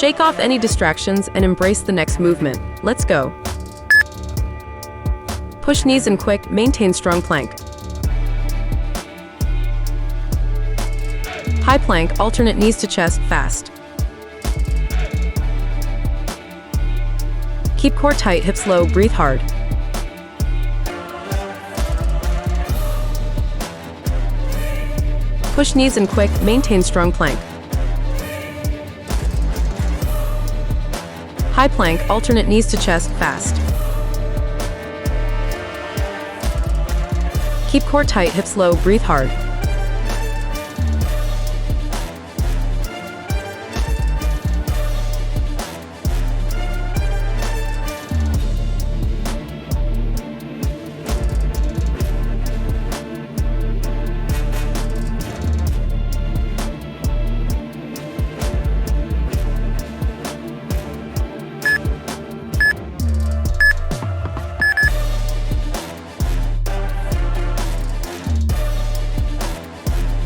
Shake off any distractions and embrace the next movement. Let's go. Push knees in quick, maintain strong plank. High plank, alternate knees to chest, fast. Keep core tight, hips low, breathe hard. Push knees in quick, maintain strong plank. High plank, alternate knees to chest, fast. Keep core tight, hips low, breathe hard.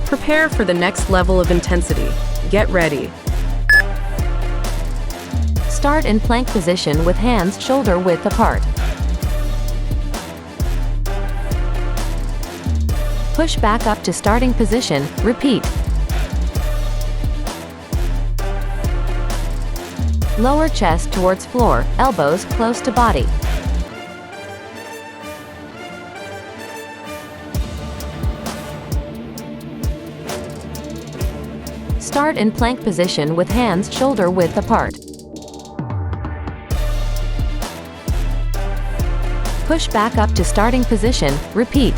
Prepare for the next level of intensity. Get ready. Start in plank position with hands shoulder width apart. Push back up to starting position, repeat. Lower chest towards floor, elbows close to body. Start in plank position with hands shoulder width apart. Push back up to starting position, repeat.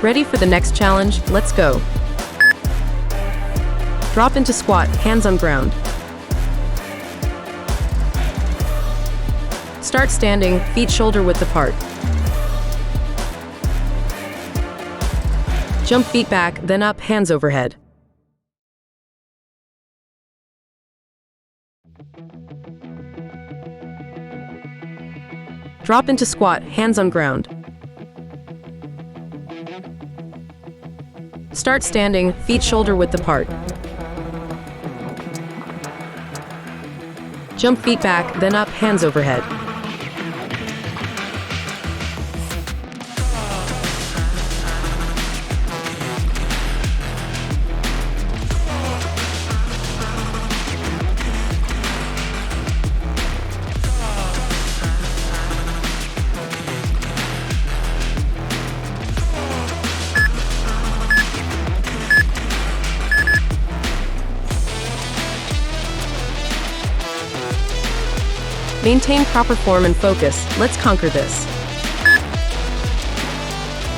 Ready for the next challenge? Let's go. Drop into squat, hands on ground. Start standing, feet shoulder width apart. Jump feet back, then up, hands overhead. Drop into squat, hands on ground. Start standing, feet shoulder width apart. Jump feet back, then up, hands overhead. Maintain proper form and focus. Let's conquer this.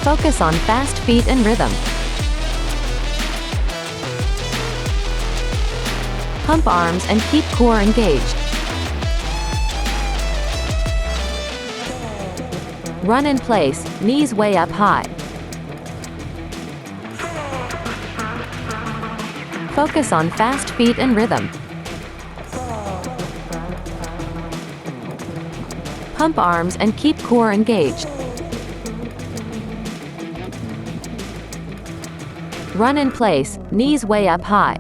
Focus on fast feet and rhythm. Pump arms and keep core engaged. Run in place, knees way up high. Focus on fast feet and rhythm. Pump arms and keep core engaged. Run in place, knees way up high.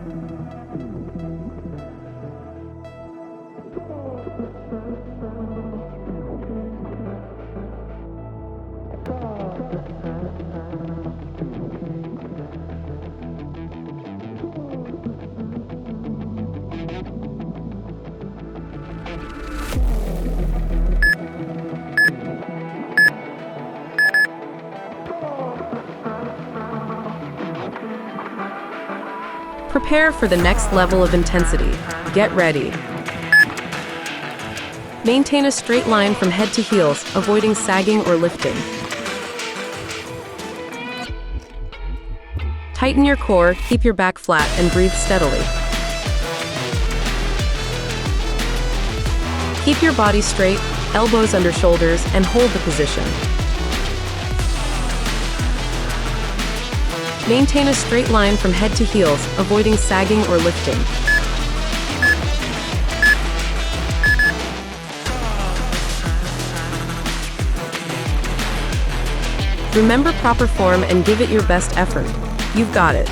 Prepare for the next level of intensity. Get ready. Maintain a straight line from head to heels, avoiding sagging or lifting. Tighten your core, keep your back flat, and breathe steadily. Keep your body straight, elbows under shoulders, and hold the position. Maintain a straight line from head to heels, avoiding sagging or lifting. Remember proper form and give it your best effort. You've got it.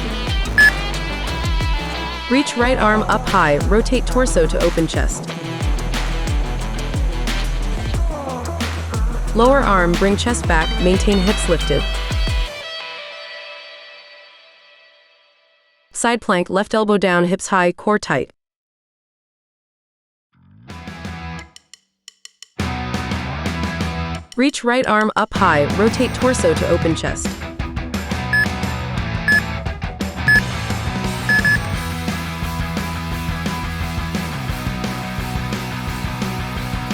Reach right arm up high, rotate torso to open chest. Lower arm, bring chest back, maintain hips lifted. Side plank, left elbow down, hips high, core tight. Reach right arm up high, rotate torso to open chest.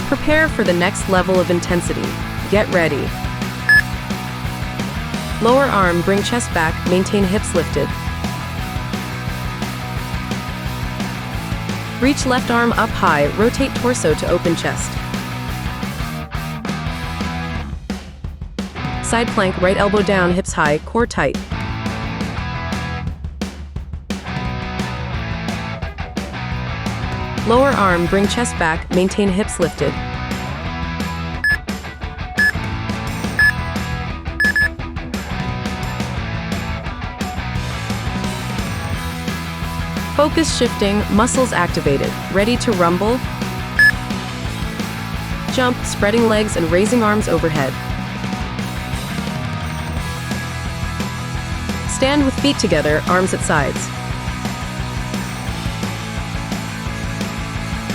Prepare for the next level of intensity. Get ready. Lower arm, bring chest back, maintain hips lifted. Reach left arm up high, rotate torso to open chest. Side plank, right elbow down, hips high, core tight. Lower arm, bring chest back, maintain hips lifted. Focus shifting, muscles activated, ready to rumble. Jump, spreading legs and raising arms overhead. Stand with feet together, arms at sides.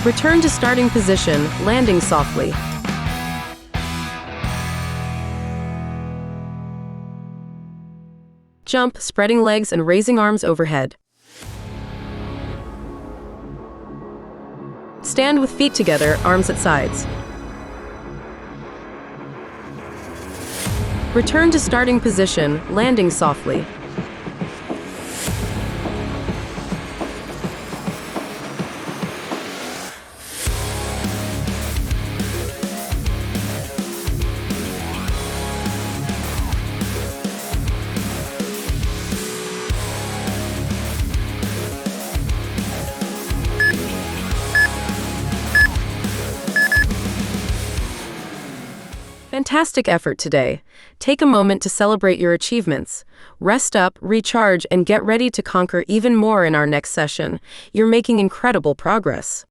Return to starting position, landing softly. Jump, spreading legs and raising arms overhead. Stand with feet together, arms at sides. Return to starting position, landing softly. Fantastic effort today. Take a moment to celebrate your achievements. Rest up, recharge, and get ready to conquer even more in our next session. You're making incredible progress.